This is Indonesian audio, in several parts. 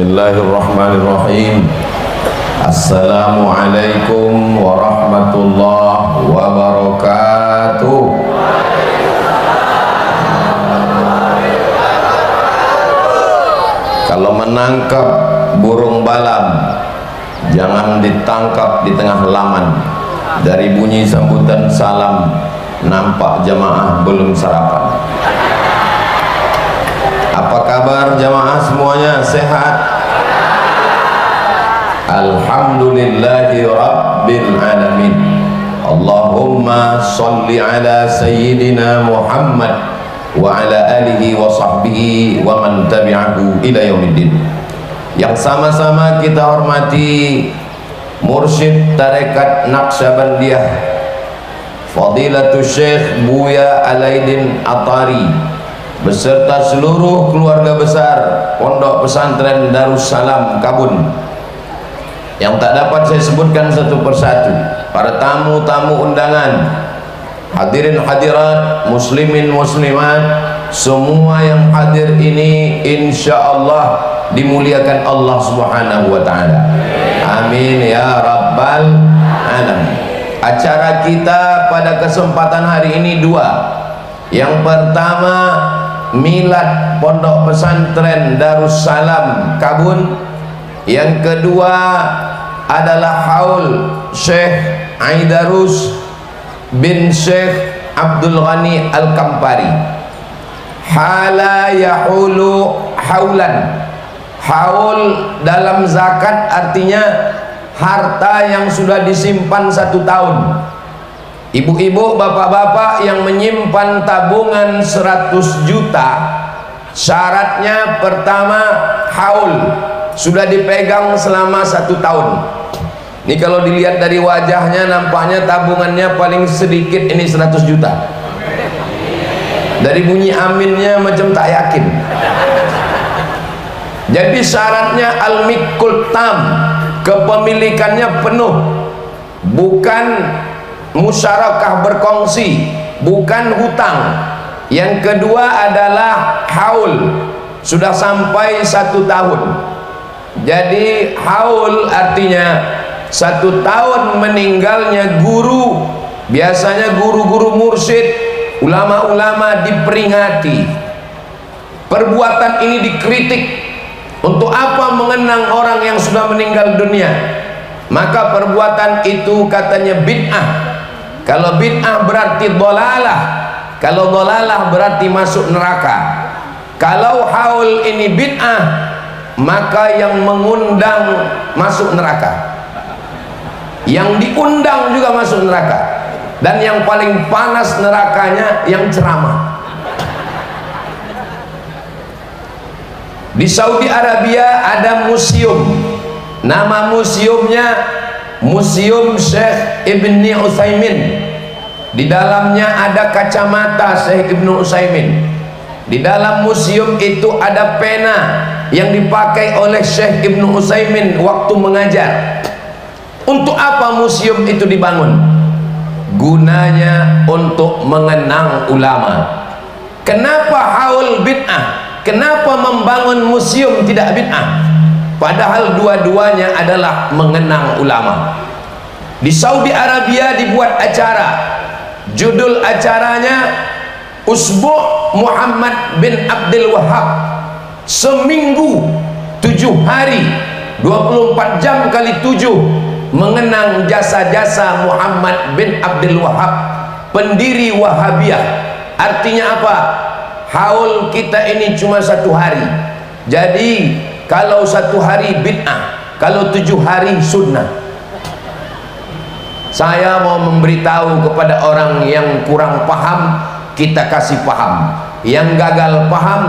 Bismillahirrahmanirrahim. Assalamualaikum warahmatullahi wabarakatuh. Kalau menangkap burung balam, jangan ditangkap di tengah halaman. Dari bunyi sambutan salam nampak jamaah belum sarapan. Apa kabar jamaah semuanya? Sehat? Alhamdulillahi Rabbil Alamin. Allahumma salli ala Sayyidina Muhammad wa ala alihi wa sahbihi wa man tabi'ahu ila yaumiddin. Yang sama-sama kita hormati Mursyid Tarekat Naqsyabandiyah Fadilatul Syekh Buya Alaidin Atari beserta seluruh keluarga besar Pondok Pesantren Darussalam Kabun, yang tak dapat saya sebutkan satu persatu. Para tamu-tamu undangan, hadirin hadirat, muslimin muslimat, semua yang hadir ini insyaallah dimuliakan Allah Subhanahu wa taala. Amin ya rabbal alamin. Acara kita pada kesempatan hari ini dua. Yang pertama, milad Pondok Pesantren Darussalam Kabun. Yang kedua adalah haul Syekh Aidarus bin Syekh Abdul Ghani Al-Kampari. Hala yahulu haulan. Haul dalam zakat artinya harta yang sudah disimpan 1 tahun. Ibu-ibu, bapak-bapak yang menyimpan tabungan 100 juta, syaratnya pertama haul, sudah dipegang selama 1 tahun. Ini kalau dilihat dari wajahnya nampaknya tabungannya paling sedikit ini 100 juta. Dari bunyi aminnya macam tak yakin. Jadi syaratnya al-milkul tam, kepemilikannya penuh, bukan musyarakah berkongsi, bukan hutang. Yang kedua adalah haul, sudah sampai 1 tahun. Jadi haul artinya 1 tahun meninggalnya guru, biasanya guru-guru mursyid, ulama-ulama diperingati. Perbuatan ini dikritik. Untuk apa mengenang orang yang sudah meninggal dunia? Maka perbuatan itu katanya bid'ah. Kalau bid'ah berarti dhalalah. Kalau dhalalah berarti masuk neraka. Kalau haul ini bid'ah, maka yang mengundang masuk neraka, yang diundang juga masuk neraka. Dan yang paling panas nerakanya yang ceramah. Di Saudi Arabia ada museum, nama museumnya Museum Syekh Ibni Utsaimin. Di dalamnya ada kacamata Syekh Ibnu Utsaimin. Di dalam museum itu ada pena yang dipakai oleh Syekh Ibnu Utsaimin waktu mengajar. Untuk apa museum itu dibangun? Gunanya untuk mengenang ulama. Kenapa haul bid'ah? Kenapa membangun museum tidak bid'ah? Padahal dua-duanya adalah mengenang ulama. Di Saudi Arabia dibuat acara, judul acaranya Usbu' Muhammad bin Abdul Wahhab. Seminggu 7 hari 24 jam kali 7 mengenang jasa-jasa Muhammad bin Abdul Wahhab, pendiri Wahabiyah. Artinya apa? Haul kita ini cuma 1 hari. Jadi kalau 1 hari bid'ah, kalau 7 hari sunnah. Saya mau memberitahu kepada orang yang kurang paham, kita kasih paham. Yang gagal paham,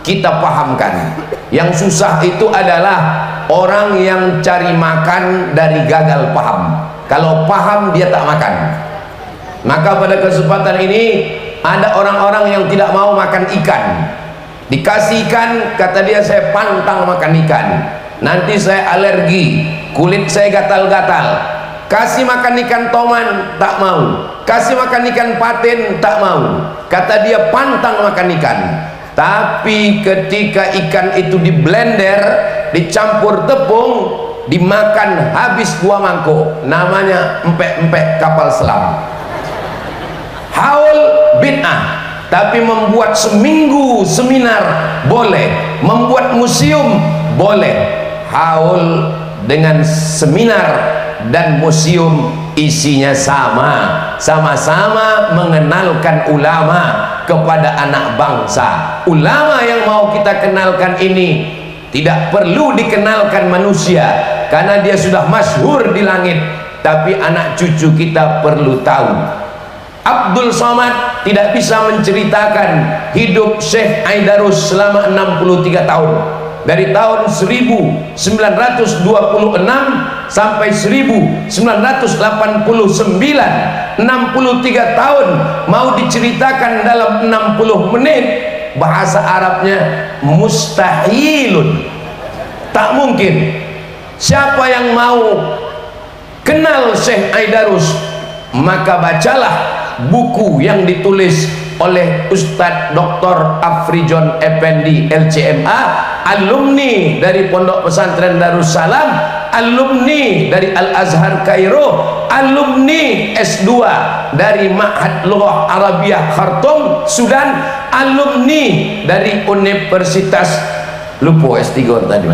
kita pahamkan. Yang susah itu adalah orang yang cari makan dari gagal paham. Kalau paham dia tak makan. Maka pada kesempatan ini ada orang-orang yang tidak mau makan ikan. Dikasih ikan, kata dia, saya pantang makan ikan. Nanti saya alergi, kulit saya gatal-gatal. Kasih makan ikan toman, tak mau. Kasih makan ikan patin, tak mau. Kata dia pantang makan ikan. Tapi ketika ikan itu di blender, dicampur tepung, dimakan habis 2 mangkok. Namanya empek-empek kapal selam. Haul bid'ah. Tapi membuat seminggu seminar boleh, membuat museum boleh. Haul dengan seminar dan museum isinya sama-sama mengenalkan ulama kepada anak bangsa. Ulama yang mau kita kenalkan ini tidak perlu dikenalkan manusia karena dia sudah masyhur di langit, tapi anak cucu kita perlu tahu. Abdul Somad tidak bisa menceritakan hidup Syekh Aidarus selama 63 tahun, dari tahun 1926 sampai 1989. 63 tahun mau diceritakan dalam 60 menit. Bahasa Arabnya mustahilun, tak mungkin. Siapa yang mau kenal Syekh Aidarus, maka bacalah buku yang ditulis oleh Ustadz Dr. Afrijon Effendi LCMA, alumni dari Pondok Pesantren Darussalam, alumni dari Al-Azhar Kairo, alumni S2 dari Ma'had Lughah Arabiyah Khartoum Sudan, alumni dari Universitas lupa S3 tadi.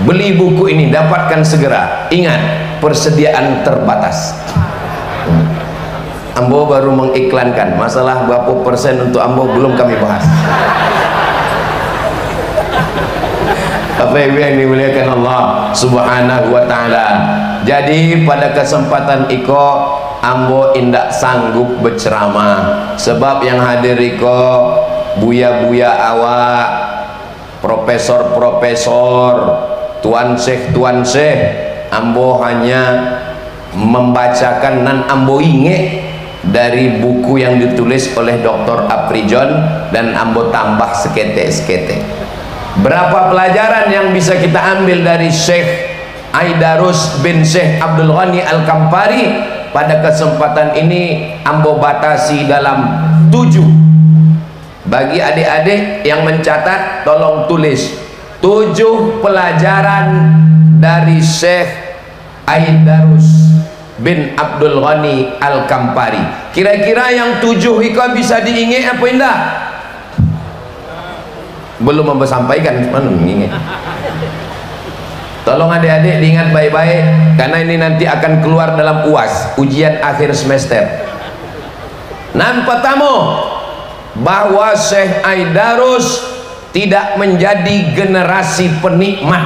Beli buku ini, dapatkan segera. Ingat, persediaan terbatas. Ambo baru mengiklankan, masalah berapa persen untuk Ambo belum kami bahas. Apa yang dimuliakan Allah Subhanahu wa ta'ala. Jadi pada kesempatan iko Ambo indak sanggup berceramah, sebab yang hadir iko buya-buya awak, profesor-profesor, tuan syekh. Ambo hanya membacakan nan Ambo inge dari buku yang ditulis oleh Dr. Afrijon, dan Ambo tambah sekete-sekete. Berapa pelajaran yang bisa kita ambil dari Syekh Aidarus bin Syekh Abdul Ghani Al-Kampari? Pada kesempatan ini Ambo batasi dalam 7. Bagi adik-adik yang mencatat, tolong tulis 7 pelajaran dari Syekh Aidarus bin Abdul Ghani Al-Kampari. Kira-kira yang 7 itu bisa diingat apa indah? Belum mempersampaikan, mana mengingat. Tolong adik-adik diingat baik-baik, karena ini nanti akan keluar dalam UAS, ujian akhir semester. Nan pertama, bahwa Syekh Aidarus tidak menjadi generasi penikmat,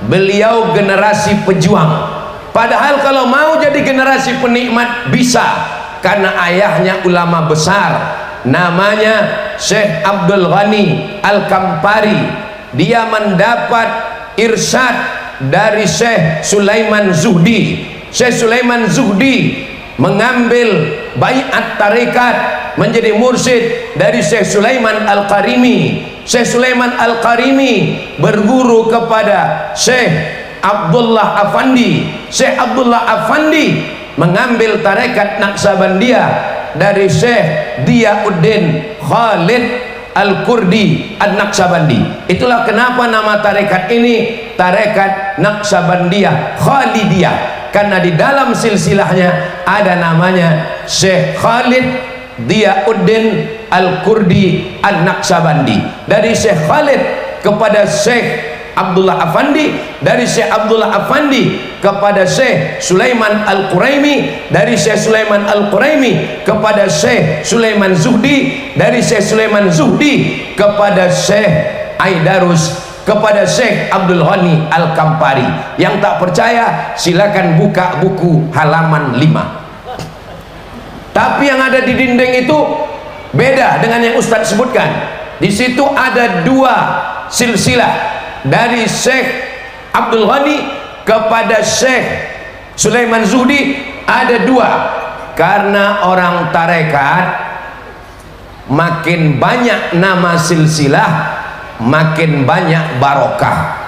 beliau generasi pejuang. Padahal kalau mau jadi generasi penikmat bisa, karena ayahnya ulama besar, namanya Syekh Abdul Ghani Al-Kampari. Dia mendapat irsyad dari Syekh Sulaiman Zuhdi. Syekh Sulaiman Zuhdi mengambil baiat tarekat, menjadi mursyid dari Syekh Sulaiman Al-Qarimi. Syekh Sulaiman Al-Qarimi berguru kepada Syekh Abdullah Afandi. Syekh Abdullah Afandi mengambil tarekat Naqsabandiyah dari Syekh Diyauddin Khalid Al-Kurdi An-Naqsabandi. Itulah kenapa nama tarekat ini tarekat Naqsabandiyah Khalidiyah, karena di dalam silsilahnya ada namanya Syekh Khalid Diyauddin Al-Kurdi An-Naqsabandi. Dari Syekh Khalid kepada Syekh Abdullah Afandi, dari Syekh Abdullah Afandi kepada Syekh Sulaiman Al-Quraimi, dari Syekh Sulaiman Al-Quraimi kepada Syekh Sulaiman Zuhdi, dari Syekh Sulaiman Zuhdi kepada Syekh Aidarus, kepada Syekh Abdul Ghani Al-Kampari. Yang tak percaya silakan buka buku halaman 5. Tapi yang ada di dinding itu beda dengan yang Ustadz sebutkan. Di situ ada 2 silsilah, dari Syekh Abdul Ghani kepada Syekh Sulaiman Zuhdi ada 2. Karena orang tarekat makin banyak nama silsilah, makin banyak barokah.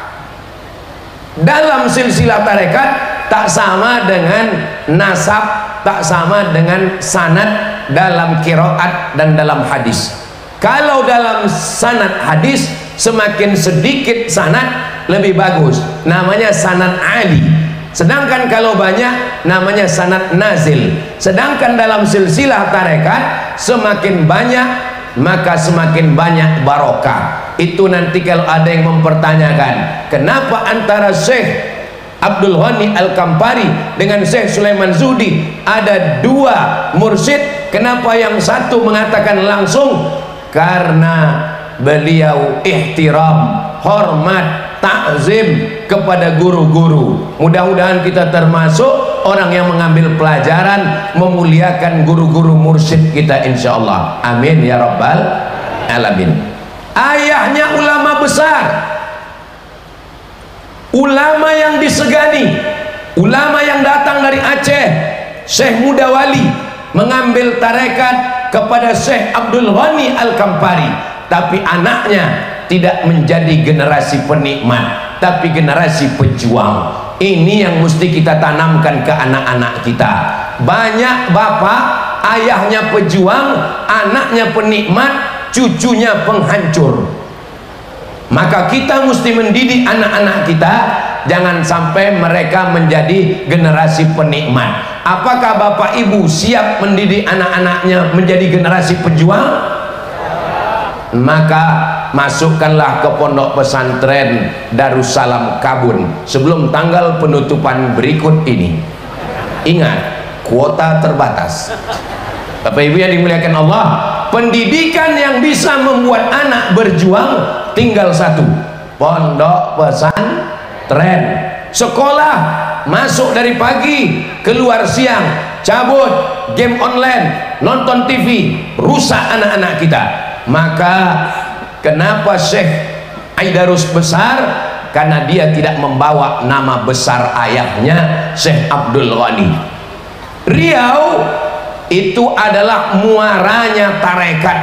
Dalam silsilah tarekat tak sama dengan nasab, tak sama dengan sanad dalam qiraat dan dalam hadis. Kalau dalam sanad hadis Semakin sedikit sanad lebih bagus, namanya sanad ali. Sedangkan kalau banyak namanya sanad nazil. Sedangkan dalam silsilah tarekat semakin banyak maka semakin banyak barokah. Itu nanti kalau ada yang mempertanyakan kenapa antara Syekh Abdul Ghani Al-Kampari dengan Syekh Sulaiman Zuhdi ada dua mursyid, kenapa yang satu mengatakan langsung? Karena beliau ihtiram, hormat, takzim kepada guru-guru. Mudah-mudahan kita termasuk orang yang mengambil pelajaran memuliakan guru-guru mursyid kita insyaallah. Amin ya rabbal alamin. Ayahnya ulama besar, ulama yang disegani, ulama yang datang dari Aceh, Syekh Mudawali mengambil tarekat kepada Syekh Abdul Ghani Al-Kampari, tapi anaknya tidak menjadi generasi penikmat tapi generasi pejuang. Ini yang mesti kita tanamkan ke anak-anak kita. Banyak bapak ayahnya pejuang, anaknya penikmat, cucunya penghancur. Maka kita mesti mendidik anak-anak kita jangan sampai mereka menjadi generasi penikmat. Apakah bapak ibu siap mendidik anak-anaknya menjadi generasi pejuang? Maka masukkanlah ke pondok pesantren Darussalam Kabun sebelum tanggal penutupan berikut ini. Ingat, kuota terbatas. Bapak ibu yang dimuliakan Allah, pendidikan yang bisa membuat anak berjuang tinggal satu, pondok pesantren. Sekolah masuk dari pagi, keluar siang, cabut, game online, nonton TV, rusak anak-anak kita. Maka kenapa Syekh Aidarus besar? Karena dia tidak membawa nama besar ayahnya Syekh Abdul Ghani. Riau itu adalah muaranya tarekat.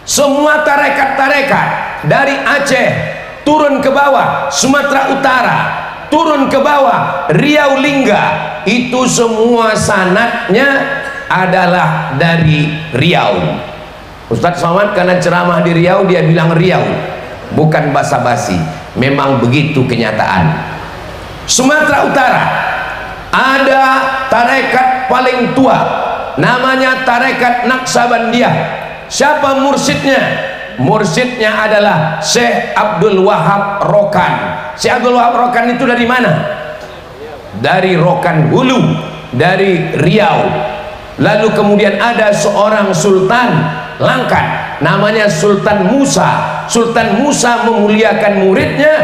Semua tarekat-tarekat dari Aceh turun ke bawah, Sumatera Utara turun ke bawah, Riau Lingga, itu semua sanadnya adalah dari Riau. Ustadz Somad karena ceramah di Riau dia bilang Riau, bukan basa-basi, memang begitu kenyataan. Sumatera Utara ada tarekat paling tua, namanya tarekat Naksabandiyah. Siapa mursyidnya? Mursyidnya adalah Syekh Abdul Wahab Rokan. Syekh Abdul Wahab Rokan itu dari mana? Dari Rokan Hulu, dari Riau. Lalu kemudian ada seorang sultan Langkat, namanya Sultan Musa. Sultan Musa memuliakan muridnya,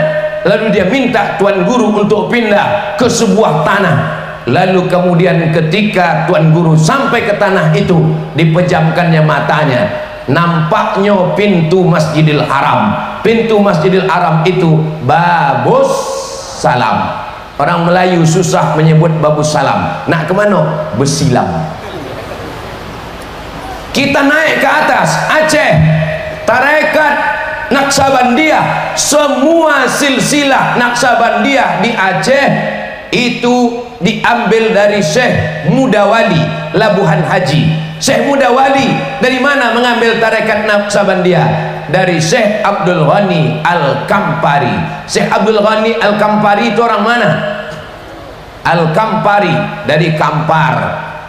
lalu dia minta tuan guru untuk pindah ke sebuah tanah. Lalu kemudian ketika tuan guru sampai ke tanah itu, dipejamkannya matanya, nampaknya pintu Masjidil Haram. Pintu Masjidil Haram itu Babus Salam. Orang Melayu susah menyebut Babus Salam. Nak kemana? Besilam. Kita naik ke atas Aceh, tarekat Naksabandiyah, semua silsilah Naksabandiyah di Aceh itu diambil dari Syekh Mudawali Labuhan Haji. Syekh Mudawali dari mana mengambil tarekat Naksabandiyah? Dari Syekh Abdul Ghani Al-Kampari. Syekh Abdul Ghani Al-Kampari itu orang mana? Al-Kampari dari Kampar,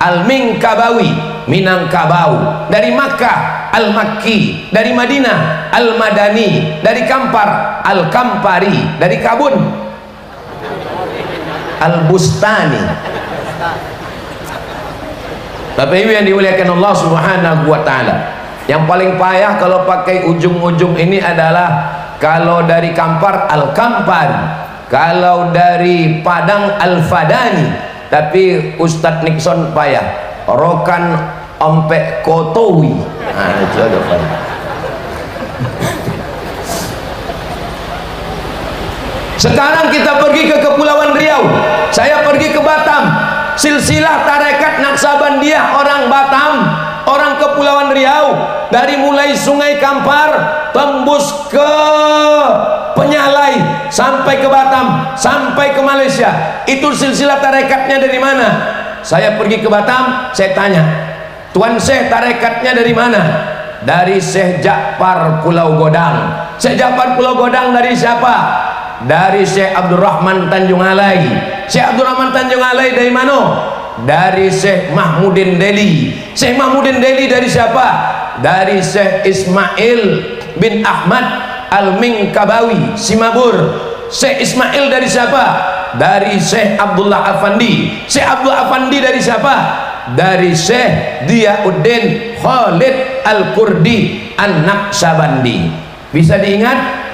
Al-Minkabawi Minangkabau, dari Makkah Al-Makki, dari Madinah Al-Madani, dari Kampar Al-Kampari, dari Kabun Al-Bustani. Bapak Ibu yang dimuliakan Allah Subhanahu wa taala, yang paling payah kalau pakai ujung-ujung ini adalah kalau dari Kampar Al-Kampari, kalau dari Padang Al-Fadani. Tapi Ustadz Nixon payah, Rokan Ompek Kotowi. Nah, itu ada payah. Sekarang kita pergi ke Kepulauan Riau, saya pergi ke Batam. Silsilah tarekat Naksabandiyah orang Batam, orang Kepulauan Riau, dari mulai Sungai Kampar tembus ke Penyalai sampai ke Batam, sampai ke Malaysia. Itu silsilah tarekatnya dari mana? Saya pergi ke Batam, saya tanya, Tuan Syekh tarekatnya dari mana? Dari Syekh Ja'far Pulau Godang. Syekh Ja'far Pulau Godang dari siapa? Dari Syekh Abdurrahman Tanjung Alai. Syekh Abdurrahman Tanjung Alai dari mana? Dari Syekh Mahmudin Deli. Syekh Mahmudin Deli dari siapa? Dari Syekh Ismail bin Ahmad Al-Minkabawi Simabur. Syekh Ismail dari siapa? Dari Syekh Abdullah Afandi. Syekh Abdullah Afandi dari siapa? Dari Syekh Diyauddin Khalid Al-Kurdi An-Naqsabandi. Bisa diingat?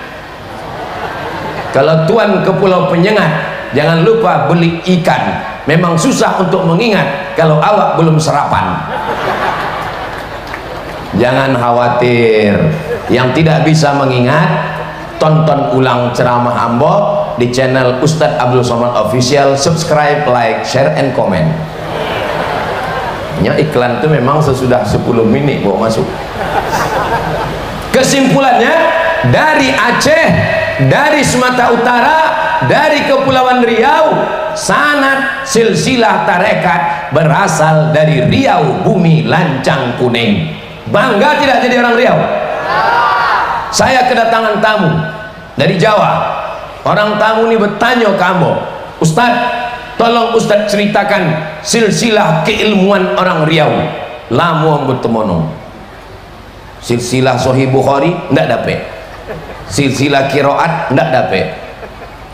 Kalau tuan ke Pulau Penyengat, jangan lupa beli ikan. Memang susah untuk mengingat kalau awak belum sarapan. Jangan khawatir, yang tidak bisa mengingat, tonton ulang ceramah Ambo di channel Ustadz Abdul Somad Official. Subscribe, like, share, and comment. Ya, iklan itu memang sesudah 10 menit bawa masuk. Kesimpulannya, dari Aceh, dari Sumatera Utara, dari Kepulauan Riau, sanad silsilah tarekat berasal dari Riau, bumi lancang kuning. Bangga tidak jadi orang Riau? Saya kedatangan tamu dari Jawa. Orang tamu ini bertanya ke Ambo, Ustadz, tolong Ustadz ceritakan silsilah keilmuan orang Riau. Lamu Ambo temono. Silsilah Sahih Bukhari ndak dapat. Silsilah Qiraat ndak dapat.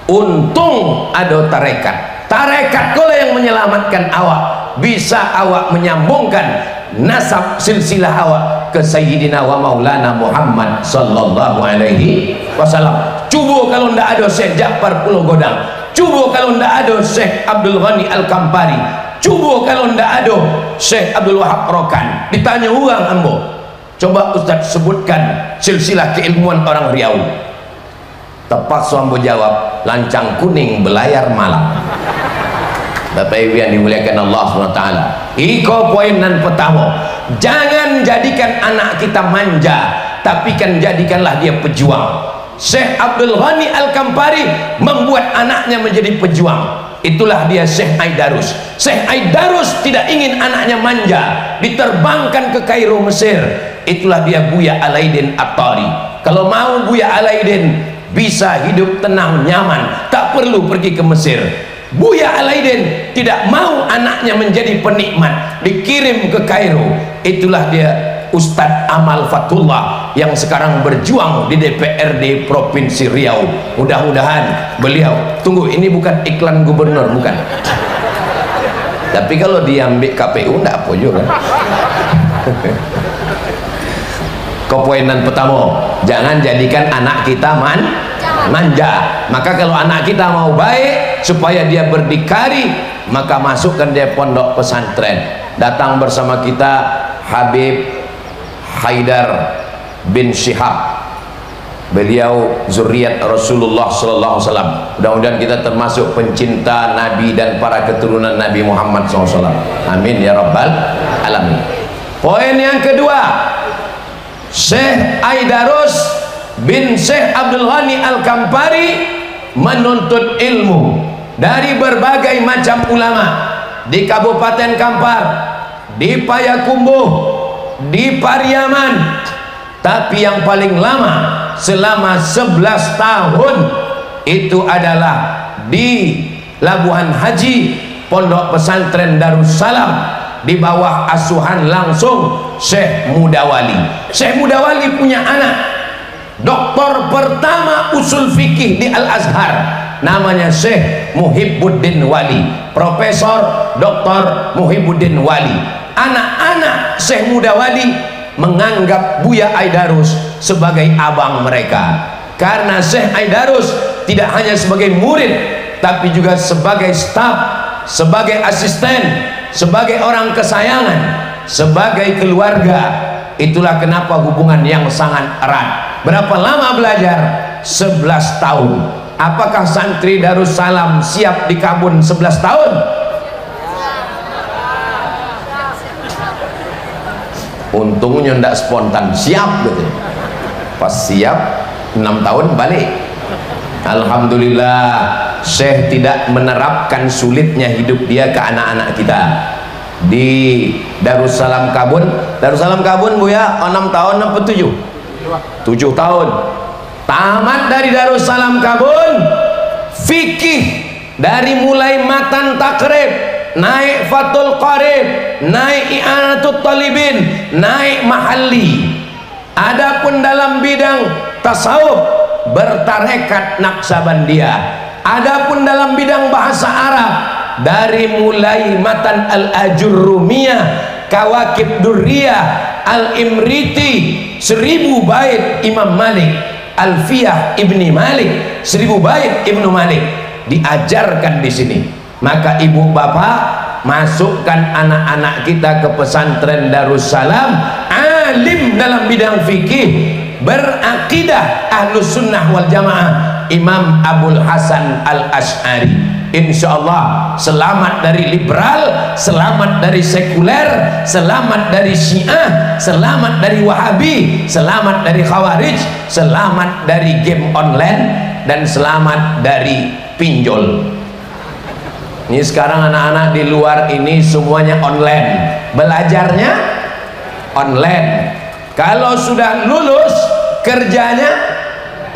Untung ada tarekat. Tarekat kola yang menyelamatkan awak. Bisa awak menyambungkan nasab silsilah awak ke Sayyidina wa Maulana Muhammad sallallahu alaihi wasallam. Cuba kalau ndak ada Syekh Ja'far Pulau Godang. Cuba kalau ndak ada Syekh Abdul Ghani Al-Kampari. Cuba kalau ndak ada Syekh Abdul Wahab Rokan. Ditanya orang Ambo, coba Ustaz sebutkan silsilah keilmuan orang Riau. Tepat Ambo jawab, lancang kuning belayar malam. Bapak Ibu yang dimuliakan Allah SWT, iko poinan pertama, jangan jadikan anak kita manja, tapi kan jadikanlah dia pejuang. Syekh Abdul Ghani Al-Kampari membuat anaknya menjadi pejuang. Itulah dia Syekh Aidarus. Syekh Aidarus tidak ingin anaknya manja, diterbangkan ke Kairo, Mesir. Itulah dia Buya Alaidin At-Tari. Kalau mau Buya Alaidin bisa hidup tenang, nyaman, tak perlu pergi ke Mesir. Buya Alaidin tidak mau anaknya menjadi penikmat, dikirim ke Kairo. Itulah dia Ustadz Amal Fatullah yang sekarang berjuang di DPRD Provinsi Riau. Mudah-mudahan beliau, tunggu, ini bukan iklan gubernur, bukan. Tapi kalau diambil KPU enggak apa juga. Kepoinan pertama, jangan jadikan anak kita manja. Maka kalau anak kita mau baik, supaya dia berdikari, maka masukkan dia pondok pesantren. Datang bersama kita Habib Haidar bin Syihab. Beliau zuriat Rasulullah sallallahu alaihi wasallam. Mudah-mudahan kita termasuk pencinta Nabi dan para keturunan Nabi Muhammad SAW. Amin ya rabbal alamin. Poin yang kedua, Syekh Aidarus bin Syekh Abdul Ghani Al-Kampari menuntut ilmu dari berbagai macam ulama di Kabupaten Kampar, di Payakumbuh, di Pariaman. Tapi yang paling lama selama 11 tahun itu adalah di Labuhan Haji, Pondok Pesantren Darussalam, di bawah asuhan langsung Syekh Mudawali. Syekh Mudawali punya anak doktor pertama usul fikih di Al-Azhar, namanya Syekh Muhibbuddin Wali, Profesor Dr. Muhibbuddin Wali. Anak-anak Syekh Mudawali menganggap Buya Aidarus sebagai abang mereka, karena Syekh Aidarus tidak hanya sebagai murid, tapi juga sebagai staf, sebagai asisten, sebagai orang kesayangan, sebagai keluarga. Itulah kenapa hubungan yang sangat erat. Berapa lama belajar? 11 tahun. Apakah santri Darussalam siap di Kabun 11 tahun? Untungnya tidak spontan, siap gitu. Pas siap 6 tahun balik. Alhamdulillah, Syekh tidak menerapkan sulitnya hidup dia ke anak-anak kita. Di Darussalam Kabun, Darussalam Kabun Buya 6 tahun apa 7? 7 tahun. tamat dari Darussalam Kabun, fikih dari mulai matan takrib, naik fatul qarib, naik i'anatul talibin, naik mahalli. Adapun dalam bidang tasawuf bertarekat Naqsabandiyah. Adapun dalam bidang bahasa Arab dari mulai matan al-Ajurrumiyah, Kawakib Durriyah, Al-Imriti, 1000 bait Imam Malik, Alfiyah Ibni Malik, 1000 bait Ibnu Malik diajarkan di sini. Maka ibu bapak masukkan anak-anak kita ke pesantren Darussalam, alim dalam bidang fikih, berakidah Ahlus Sunnah wal Jamaah, Imam Abul Hasan Al-Asy'ari. Insyaallah selamat dari liberal, selamat dari sekuler, selamat dari Syiah, selamat dari Wahabi, selamat dari Khawarij, selamat dari game online, dan selamat dari pinjol. Ini sekarang anak-anak di luar ini semuanya online, belajarnya online. Kalau sudah lulus kerjanya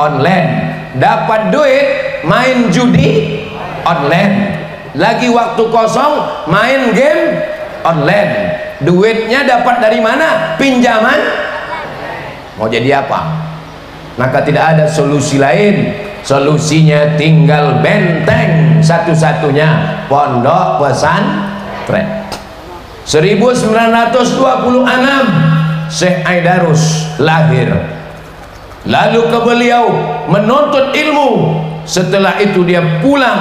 online, dapat duit main judi online, lagi waktu kosong main game online. Duitnya dapat dari mana? Pinjaman. Mau jadi apa? Maka tidak ada solusi lain. Solusinya tinggal benteng satu-satunya, pondok pesantren. 1926 Syekh Aidarus lahir, lalu ke beliau menuntut ilmu. Setelah itu dia pulang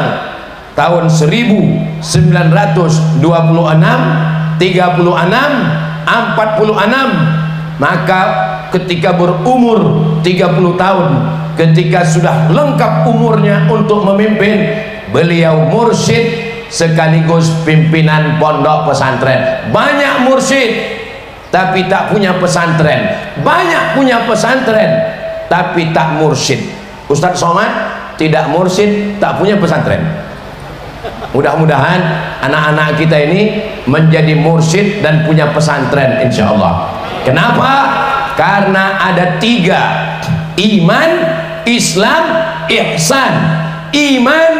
tahun 1926, 36, 46. Maka ketika berumur 30 tahun, ketika sudah lengkap umurnya untuk memimpin, beliau mursyid sekaligus pimpinan pondok pesantren. Banyak mursyid tapi tak punya pesantren, banyak punya pesantren tapi tak mursyid. Ustadz Somad tidak mursyid, tak punya pesantren. Mudah-mudahan anak-anak kita ini menjadi mursyid dan punya pesantren insyaallah. Kenapa? Karena ada 3: iman, Islam, ihsan. Iman,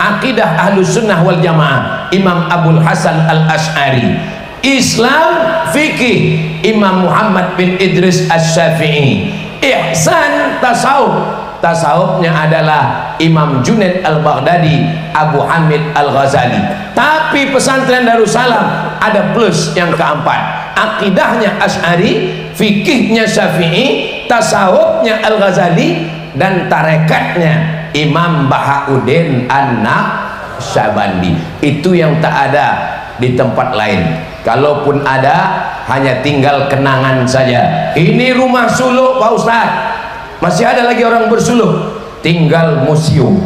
akidah Ahlus Sunnah wal Jamaah, Imam Abul Hasan Al-Asy'ari. Islam, fikih, Imam Muhammad bin Idris Asy-Syafi'i. Ihsan, tasawuf. Tasawufnya adalah Imam Junaid Al-Baghdadi, Abu Hamid Al-Ghazali. Tapi pesantren Darussalam ada plus yang keempat, akidahnya Asy'ari, fikihnya Syafi'i, tasawufnya Al-Ghazali, dan tarekatnya Imam Bahauddin An-Naqsyabandi. Itu yang tak ada di tempat lain. Kalaupun ada, hanya tinggal kenangan saja. Ini rumah suluk Pak Ustadz, masih ada lagi orang bersuluh, tinggal museum.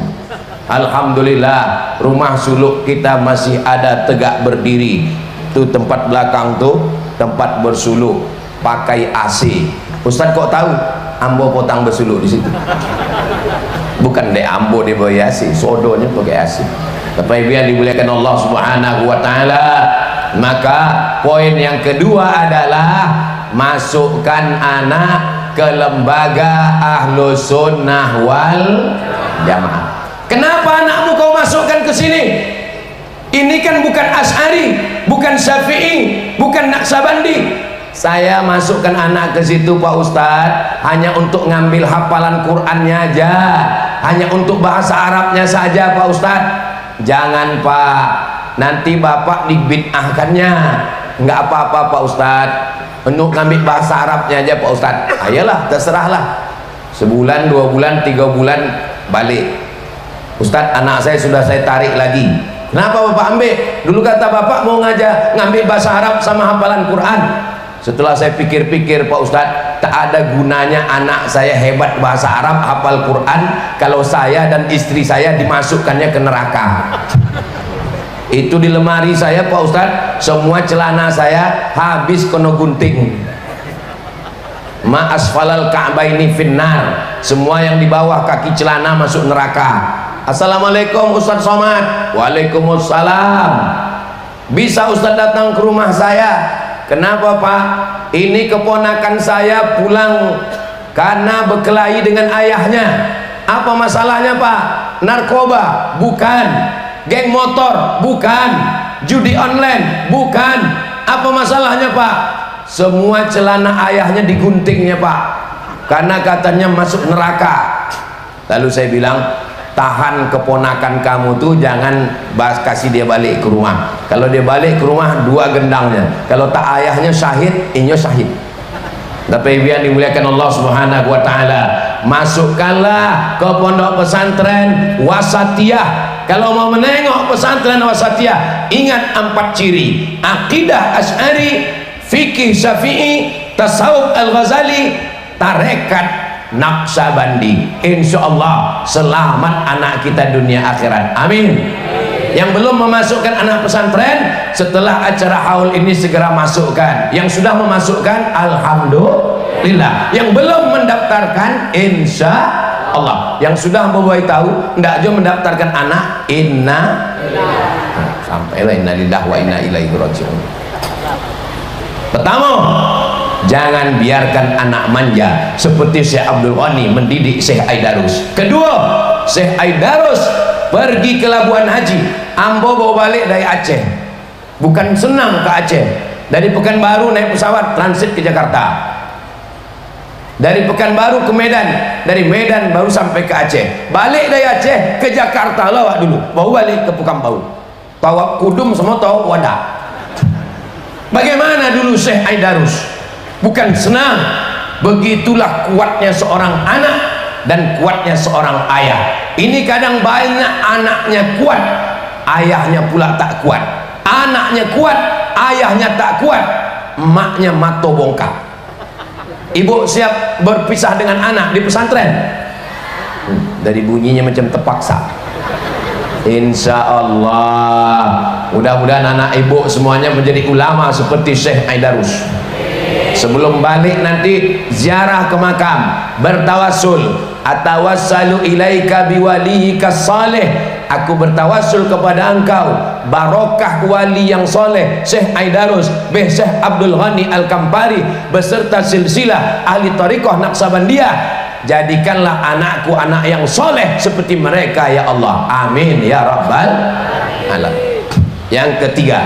Alhamdulillah rumah suluk kita masih ada tegak berdiri. Itu tempat belakang tuh tempat bersuluk pakai AC. Ustadz kok tahu? Ambo potang bersuluk di situ. Bukan de ambo de boy AC, sodonya pakai AC. Bapak Ibu yang dimuliakan Allah Subhanahu wa taala, maka poin yang kedua adalah masukkan anak ke lembaga Ahlus Sunnah wal Jamaah. Kenapa anakmu kau masukkan ke sini? Ini kan bukan Asy'ari, bukan Syafi'i, bukan Naqsabandi. Saya masukkan anak ke situ Pak Ustadz hanya untuk ngambil hafalan Qur'annya aja, hanya untuk bahasa Arabnya saja Pak Ustadz. Jangan Pak, nanti Bapak dibid'ahkannya. Nggak apa-apa Pak Ustadz, untuk ngambil bahasa Arabnya aja Pak Ustadz. Ayolah, terserahlah. Sebulan, 2 bulan, 3 bulan balik. Ustadz, anak saya sudah saya tarik lagi. Kenapa Bapak ambil? Dulu kata Bapak mau ngambil bahasa Arab sama hafalan Quran. Setelah saya pikir-pikir Pak Ustadz, tak ada gunanya anak saya hebat bahasa Arab, hafal Quran, kalau saya dan istri saya dimasukkannya ke neraka. Itu di lemari saya Pak Ustadz, semua celana saya habis kena gunting. Ma asfalal ka'baini finnar, semua yang di bawah kaki celana masuk neraka. Assalamualaikum Ustadz Somad. Waalaikumsalam. Bisa Ustadz datang ke rumah saya? Kenapa Pak? Ini keponakan saya pulang karena berkelahi dengan ayahnya. Apa masalahnya Pak? Narkoba? Bukan. Geng motor? Bukan. Judi online? Bukan. Apa masalahnya Pak? Semua celana ayahnya diguntingnya Pak, karena katanya masuk neraka. Lalu saya bilang, tahan keponakan kamu tuh, jangan kasih dia balik ke rumah. Kalau dia balik ke rumah, 2 gendangnya. Kalau tak ayahnya syahid, inyo syahid. Tapi biar dimuliakan Allah Subhanahu wa taala, masukkanlah ke pondok pesantren Wasatiyah. Kalau mau menengok pesantren Wasatiyah, ingat 4 ciri: akidah Asy'ari, fikih Syafi'i, tasawuf Al-Ghazali, tarekat Naqsabandi. Insyaallah selamat anak kita dunia akhirat. Amin. Yang belum memasukkan anak pesantren, setelah acara haul ini segera masukkan. Yang sudah memasukkan, alhamdulillah. Yang belum mendaftarkan, insya Allah. Yang sudah membuat tahu, tidak juga mendaftarkan anak, sampailah innalillah wa inna ilaihi raji'un. Pertama, jangan biarkan anak manja seperti Syekh Abdul Ghani mendidik Syekh Aidarus. Kedua, Syekh Aidarus pergi ke Labuan Haji. Ambo bawa balik dari Aceh, bukan senang ke Aceh. Dari Pekanbaru naik pesawat transit ke Jakarta, dari Pekanbaru ke Medan, dari Medan baru sampai ke Aceh, balik dari Aceh ke Jakarta lawak dulu, baru balik ke Pekanbaru. Tawab kudum semua tahu wadah. Bagaimana dulu Syekh Aidarus? Bukan senang. Begitulah kuatnya seorang anak dan kuatnya seorang ayah. Ini kadang banyak anaknya kuat, ayahnya pula tak kuat. Anaknya kuat, ayahnya tak kuat, emaknya mato bongkar. Ibu siap berpisah dengan anak di pesantren? Dari bunyinya macam terpaksa. Insya Allah, mudah-mudahan anak ibu semuanya menjadi ulama seperti Syekh Aidarus. Sebelum balik nanti ziarah ke makam, bertawassul. Atawassalu ilaika biwaliyika salih. Aku bertawassul kepada engkau, barokah wali yang soleh Syekh Aidarus bin Syekh Abdul Ghani Al-Kampari beserta silsilah ahli tariqah Naqsabandiyah. Jadikanlah anakku anak yang soleh seperti mereka ya Allah. Amin ya rabbal alamin. Yang ketiga,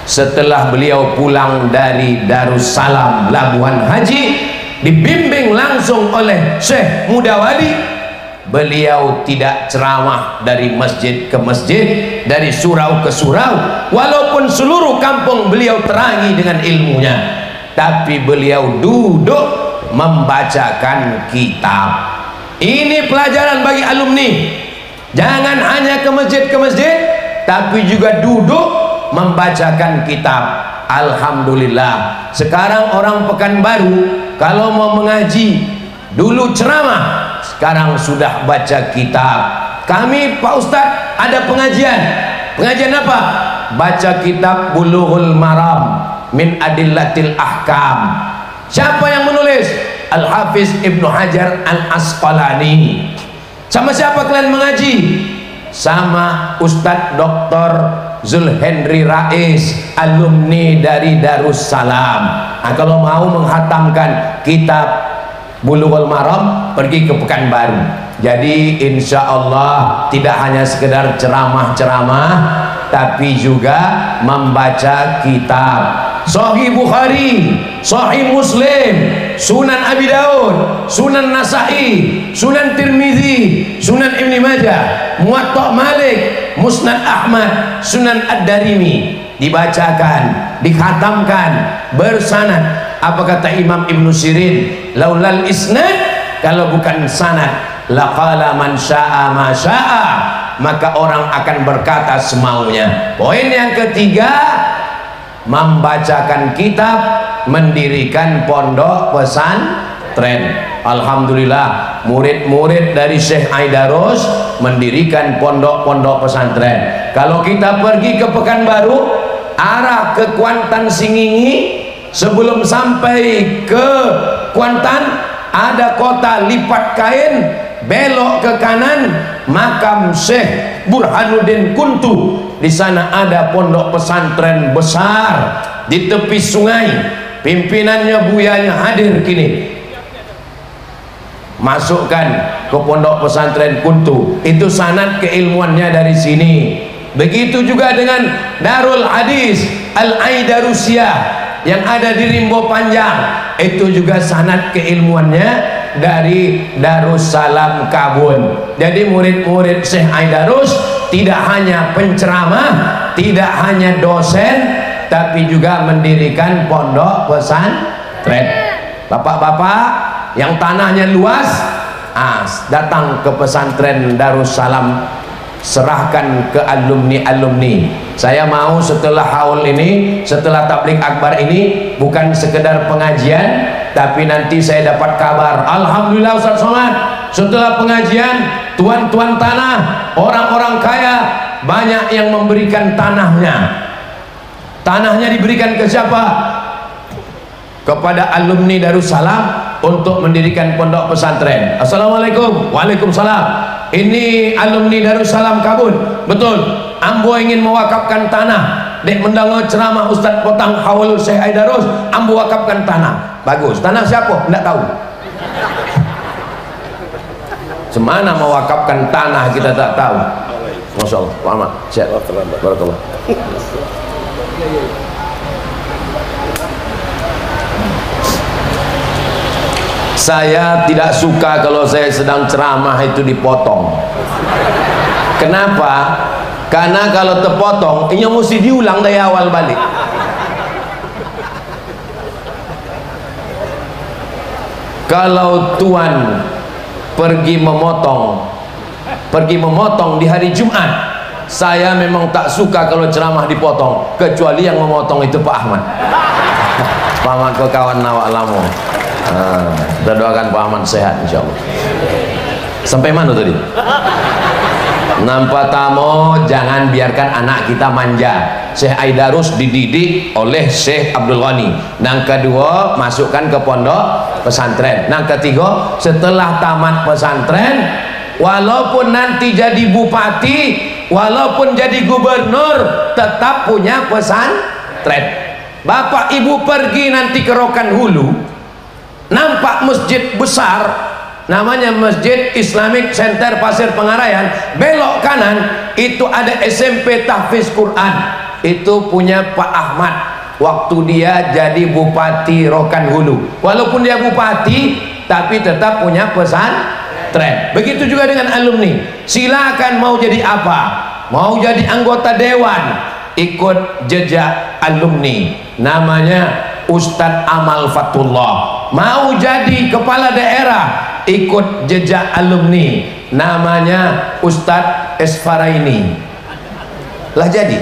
setelah beliau pulang dari Darussalam Labuan Haji, dibimbing langsung oleh Syekh Mudawali, beliau tidak ceramah dari masjid ke masjid, dari surau ke surau, walaupun seluruh kampung beliau terangi dengan ilmunya, tapi beliau duduk membacakan kitab. Ini pelajaran bagi alumni. Jangan hanya ke masjid, tapi juga duduk membacakan kitab. Alhamdulillah, sekarang orang Pekanbaru kalau mau mengaji, dulu ceramah, sekarang sudah baca kitab. Kami Pak Ustadz ada pengajian. Pengajian apa? Baca kitab Bulughul Maram min Adillatil Ahkam. Siapa yang menulis? Al-Hafiz Ibnu Hajar Al-Asqalani. Sama siapa kalian mengaji? Sama Ustadz Dr. Zulhendri Rais, alumni dari Darussalam. Nah, kalau mau menghatamkan kitab Bulughul Maram, pergi ke Pekanbaru. Jadi insya Allah tidak hanya sekedar ceramah-ceramah, tapi juga membaca kitab. Sahih Bukhari, Sahih Muslim, Sunan Abi Daud, Sunan Nasa'i, Sunan Tirmizi, Sunan Ibn Majah, Muwatta Malik, Musnad Ahmad, Sunan Ad-Darimi, dibacakan, dikhatamkan, bersanad. Apa kata Imam Ibn Sirin? Laulal isnad, kalau bukan sanad, laqala man sya'a ma sya'a, maka orang akan berkata semaunya. Poin yang ketiga, membacakan kitab, mendirikan pondok pesantren. Alhamdulillah, murid-murid dari Syekh Aidarus mendirikan pondok-pondok pesantren. Kalau kita pergi ke Pekanbaru, arah ke Kuantan Singingi, sebelum sampai ke Kuantan ada kota lipat kain, belok ke kanan makam Syekh Burhanuddin Kuntu. Di sana ada pondok pesantren besar di tepi sungai. Pimpinannya buyanya hadir kini. masukkan ke pondok pesantren Kuntu, itu sanad keilmuannya dari sini. Begitu juga dengan Darul Hadis Al-Aidarusyah yang ada di Rimbo Panjang, itu juga sanad keilmuannya dari Darussalam Kabun. Jadi murid-murid Syekh Aidarus tidak hanya penceramah, tidak hanya dosen, tapi juga mendirikan pondok pesantren. Bapak-bapak yang tanahnya luas, datang ke pesantren Darussalam, serahkan ke alumni-alumni. Saya mau setelah haul ini, setelah tabligh akbar ini, bukan sekedar pengajian, tapi nanti saya dapat kabar, alhamdulillah Ustaz Somad, setelah pengajian tuan-tuan tanah, orang-orang kaya banyak yang memberikan tanahnya. Tanahnya diberikan ke siapa? Kepada alumni Darussalam untuk mendirikan pondok pesantren. Assalamualaikum. Waalaikumsalam. Ini alumni Darussalam Kabun. Betul, ambo ingin mewakafkan tanah. Dek mendengar ceramah Ustaz Potang haul Syekh Aidarus, ambo wakafkan tanah. Bagus. Tanah siapa? Tidak tahu. Semana mewakafkan tanah kita tak tahu. Masya Allah. Pak Ahmad, siap. Barakallah. Saya tidak suka kalau saya sedang ceramah itu dipotong. Kenapa? Karena kalau terpotong ini mesti diulang dari awal balik. Kalau tuan pergi memotong di hari Jumat, saya memang tak suka kalau ceramah dipotong, kecuali yang memotong itu Pak Ahmad. Pak Ahmad ke kawan nawak lamu. Kita doakan Pak Ahmad sehat insyaallah. Sampai mana tadi? Nampak tamu, jangan biarkan anak kita manja. Syekh Aidarus dididik oleh Syekh Abdul Ghani. Yang kedua, masukkan ke pondok pesantren. Yang ketiga, setelah tamat pesantren, walaupun nanti jadi bupati, walaupun jadi gubernur, tetap punya pesantren. Bapak ibu pergi nanti ke Rokan Hulu, nampak masjid besar namanya Masjid Islamic Center Pasir Pengarayan, belok kanan itu ada SMP Tahfiz Quran, itu punya Pak Ahmad waktu dia jadi bupati Rokan Hulu. Walaupun dia bupati tapi tetap punya pesantren. Begitu juga dengan alumni, silakan mau jadi apa, mau jadi anggota dewan, ikut jejak alumni, namanya Ustadz Amal Fatullah. Mau jadi kepala daerah, ikut jejak alumni, namanya Ustadz Esfaraini. Lah jadi?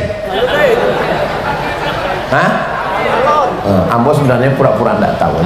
Hah? Ambo sebenarnya pura-pura tidak tahu.